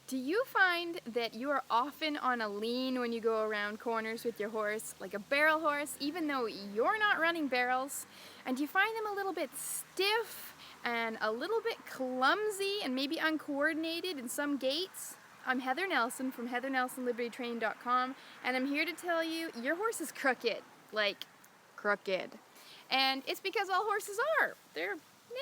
Do you find that you are often on a lean when you go around corners with your horse, like a barrel horse, even though you're not running barrels? And do you find them a little bit stiff and a little bit clumsy and maybe uncoordinated in some gaits? I'm Heather Nelson from heathernelsonliberatytraining.com, and I'm here to tell you your horse is crooked, like crooked. And it's because all horses are. They're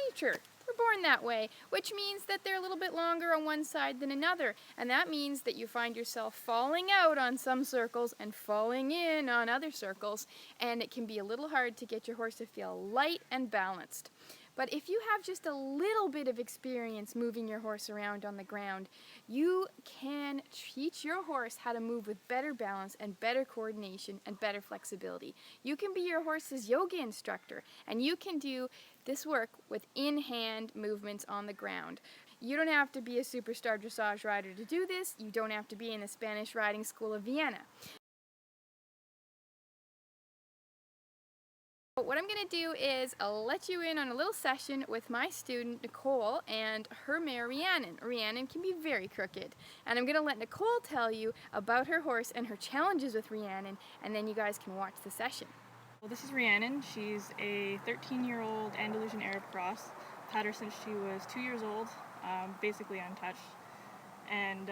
nature. We're born that way, which means that they're a little bit longer on one side than another. And that means that you find yourself falling out on some circles and falling in on other circles. And it can be a little hard to get your horse to feel light and balanced. But if you have just a little bit of experience moving your horse around on the ground, you can teach your horse how to move with better balance and better coordination and better flexibility. You can be your horse's yoga instructor, and you can do this work with in-hand movements on the ground. You don't have to be a superstar dressage rider to do this. You don't have to be in the Spanish riding school of Vienna. What I'm going to do is I'll let you in on a little session with my student Nicole and her mare Rhiannon. Rhiannon can be very crooked, and I'm going to let Nicole tell you about her horse and her challenges with Rhiannon, and then you guys can watch the session. Well, this is Rhiannon. She's a 13-year-old Andalusian Arab cross. I've had her since she was 2 years old, basically untouched. And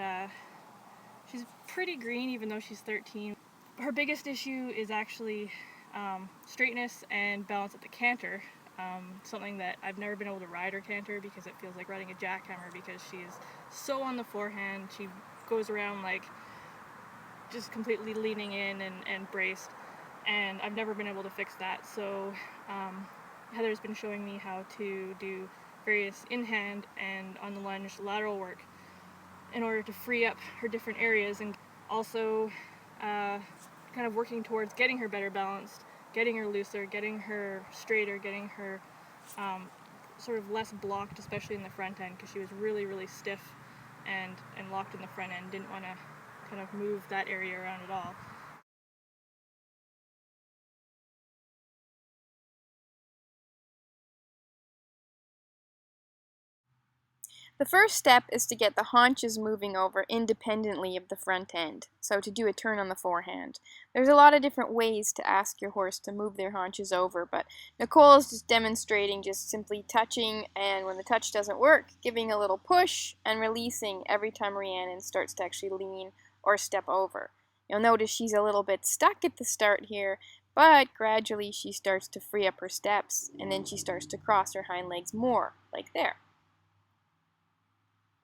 she's pretty green even though she's 13. Her biggest issue is actually straightness and balance at the canter, something that I've never been able to ride her canter because it feels like riding a jackhammer because she's so on the forehand. She goes around like just completely leaning in and braced, and I've never been able to fix that. So Heather's been showing me how to do various in-hand and on the lunge lateral work in order to free up her different areas, and also kind of working towards getting her better balanced, getting her looser, getting her straighter, getting her sort of less blocked, especially in the front end, because she was really, really stiff and locked in the front end. Didn't want to kind of move that area around at all. The first step is to get the haunches moving over independently of the front end, so to do a turn on the forehand. There's a lot of different ways to ask your horse to move their haunches over, but Nicole is just demonstrating just simply touching, and when the touch doesn't work, giving a little push and releasing every time Rhiannon starts to actually lean or step over. You'll notice she's a little bit stuck at the start here, but gradually she starts to free up her steps, and then she starts to cross her hind legs more, like there.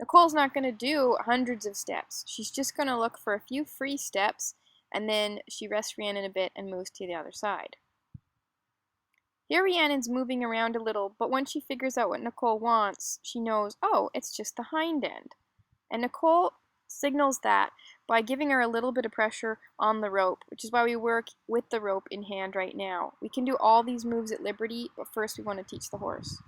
Nicole's not going to do hundreds of steps. She's just going to look for a few free steps, and then she rests Rhiannon a bit and moves to the other side. Here Rhiannon's moving around a little, but when she figures out what Nicole wants, she knows, oh, it's just the hind end. And Nicole signals that by giving her a little bit of pressure on the rope, which is why we work with the rope in hand right now. We can do all these moves at liberty, but first we want to teach the horse.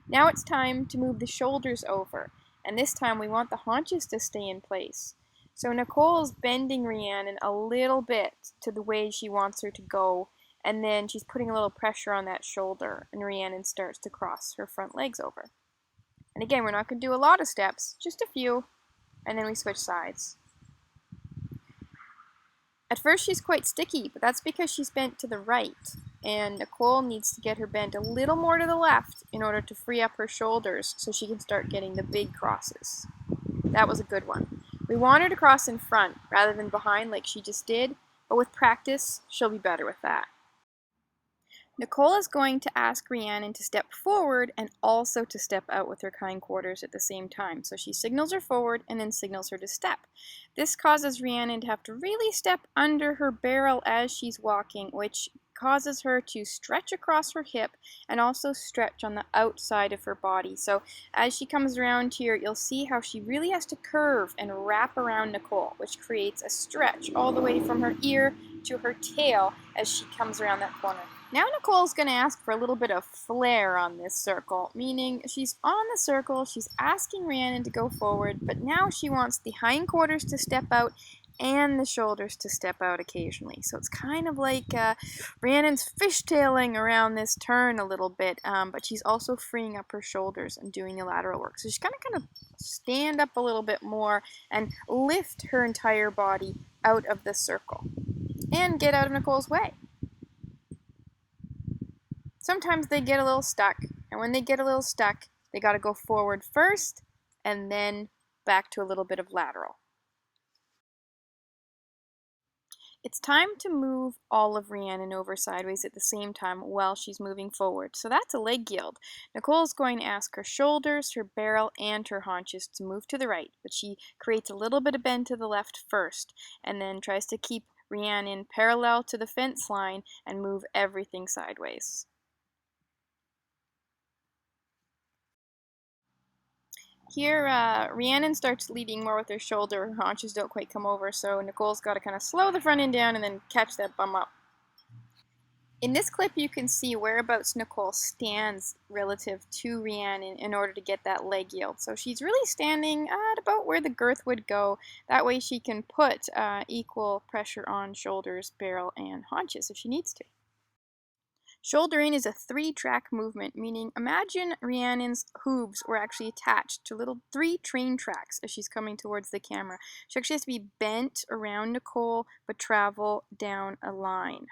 Now it's time to move the shoulders over. And this time we want the haunches to stay in place. So Nicole's bending Rhiannon a little bit to the way she wants her to go, and then she's putting a little pressure on that shoulder, and Rhiannon starts to cross her front legs over. And again, we're not going to do a lot of steps, just a few, and then we switch sides. At first she's quite sticky, but that's because she's bent to the right, and Nicole needs to get her bent a little more to the left in order to free up her shoulders so she can start getting the big crosses. That was a good one. We want her to cross in front rather than behind like she just did, but with practice, she'll be better with that. Nicole is going to ask Rhiannon to step forward and also to step out with her hindquarters at the same time. So she signals her forward and then signals her to step. This causes Rhiannon to have to really step under her barrel as she's walking, which causes her to stretch across her hip and also stretch on the outside of her body. So as she comes around here, you'll see how she really has to curve and wrap around Nicole, which creates a stretch all the way from her ear to her tail as she comes around that corner. Now Nicole's going to ask for a little bit of flair on this circle, meaning she's on the circle, she's asking Rhiannon to go forward, but now she wants the hindquarters to step out and the shoulders to step out occasionally. So it's kind of like Rhiannon's fishtailing around this turn a little bit, but she's also freeing up her shoulders and doing the lateral work. So she's kind of stand up a little bit more and lift her entire body out of the circle and get out of Nicole's way. Sometimes they get a little stuck, and when they get a little stuck, they got to go forward first and then back to a little bit of lateral. It's time to move all of Rhiannon over sideways at the same time while she's moving forward. So that's a leg yield. Nicole's going to ask her shoulders, her barrel, and her haunches to move to the right, but she creates a little bit of bend to the left first, and then tries to keep Rhiannon parallel to the fence line and move everything sideways. Here, Rhiannon starts leading more with her shoulder. Her haunches don't quite come over, so Nicole's got to kind of slow the front end down and then catch that bum up. In this clip, you can see whereabouts Nicole stands relative to Rhiannon in order to get that leg yield. So she's really standing at about where the girth would go. That way she can put equal pressure on shoulders, barrel, and haunches if she needs to. Shoulder in is a 3-track movement, meaning imagine Rhiannon's hooves were actually attached to little 3 train tracks as she's coming towards the camera. She actually has to be bent around Nicole, but travel down a line.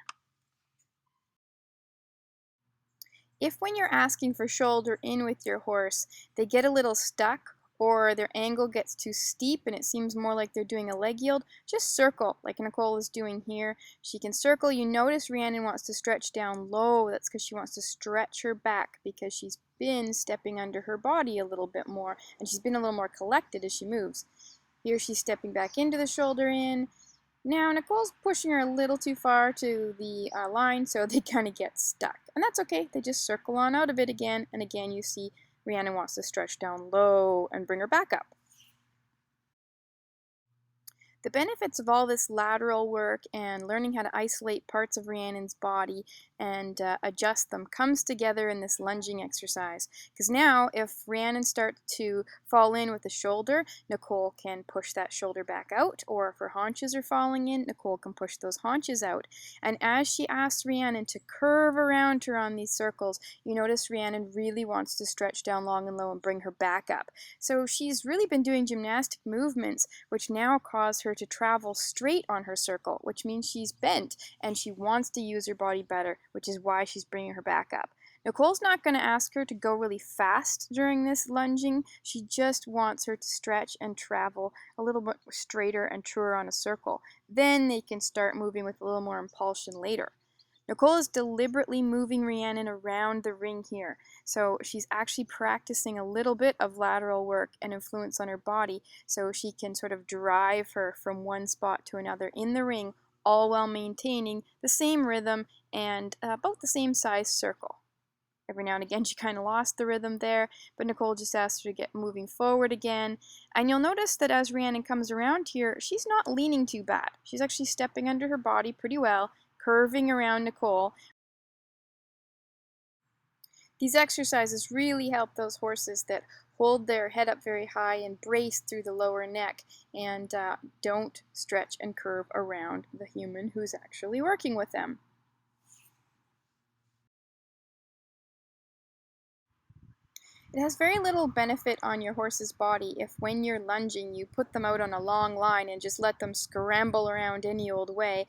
If when you're asking for shoulder in with your horse, they get a little stuck or their angle gets too steep and it seems more like they're doing a leg yield, just circle like Nicole is doing here. She can circle. You notice Rhiannon wants to stretch down low. That's because she wants to stretch her back because she's been stepping under her body a little bit more and she's been a little more collected as she moves. Here she's stepping back into the shoulder in. Now, Nicole's pushing her a little too far to the line, so they kind of get stuck. And that's okay. They just circle on out of it again, and again you see Rhiannon wants to stretch down low and bring her back up. The benefits of all this lateral work and learning how to isolate parts of Rhiannon's body and adjust them comes together in this lunging exercise. Because now, if Rhiannon starts to fall in with the shoulder, Nicole can push that shoulder back out, or if her haunches are falling in, Nicole can push those haunches out. And as she asks Rhiannon to curve around her on these circles, you notice Rhiannon really wants to stretch down long and low and bring her back up. So she's really been doing gymnastic movements, which now cause her to travel straight on her circle, which means she's bent and she wants to use her body better, which is why she's bringing her back up. Nicole's not going to ask her to go really fast during this lunging. She just wants her to stretch and travel a little bit straighter and truer on a circle. Then they can start moving with a little more impulsion later. Nicole is deliberately moving Rhiannon around the ring here, so she's actually practicing a little bit of lateral work and influence on her body so she can sort of drive her from one spot to another in the ring, all while maintaining the same rhythm and about the same size circle. Every now and again she kind of lost the rhythm there, but Nicole just asked her to get moving forward again. And you'll notice that as Rhiannon comes around here, she's not leaning too bad. She's actually stepping under her body pretty well, curving around Nicole. These exercises really help those horses that hold their head up very high and brace through the lower neck and don't stretch and curve around the human who's actually working with them. It has very little benefit on your horse's body if when you're lunging you put them out on a long line and just let them scramble around any old way,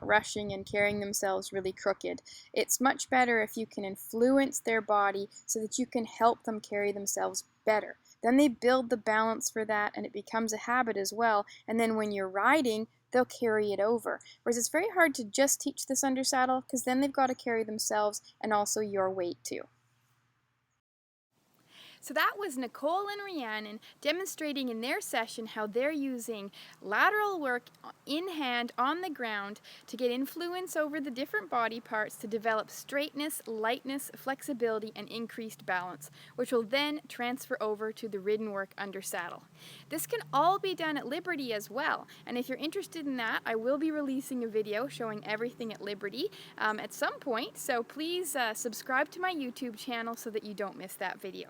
rushing and carrying themselves really crooked. It's much better if you can influence their body so that you can help them carry themselves better. Then they build the balance for that and it becomes a habit as well, and then when you're riding, they'll carry it over. Whereas it's very hard to just teach this under saddle because then they've got to carry themselves and also your weight too. So that was Nicole and Rhiannon demonstrating in their session how they're using lateral work in hand on the ground to get influence over the different body parts to develop straightness, lightness, flexibility, and increased balance, which will then transfer over to the ridden work under saddle. This can all be done at Liberty as well, and if you're interested in that, I will be releasing a video showing everything at Liberty at some point, so please subscribe to my YouTube channel so that you don't miss that video.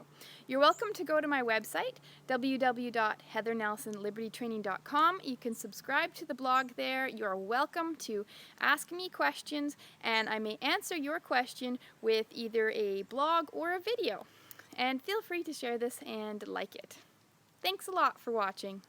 You're welcome to go to my website, www.heathernelsonlibertytraining.com. You can subscribe to the blog there. You're welcome to ask me questions, and I may answer your question with either a blog or a video. And feel free to share this and like it. Thanks a lot for watching.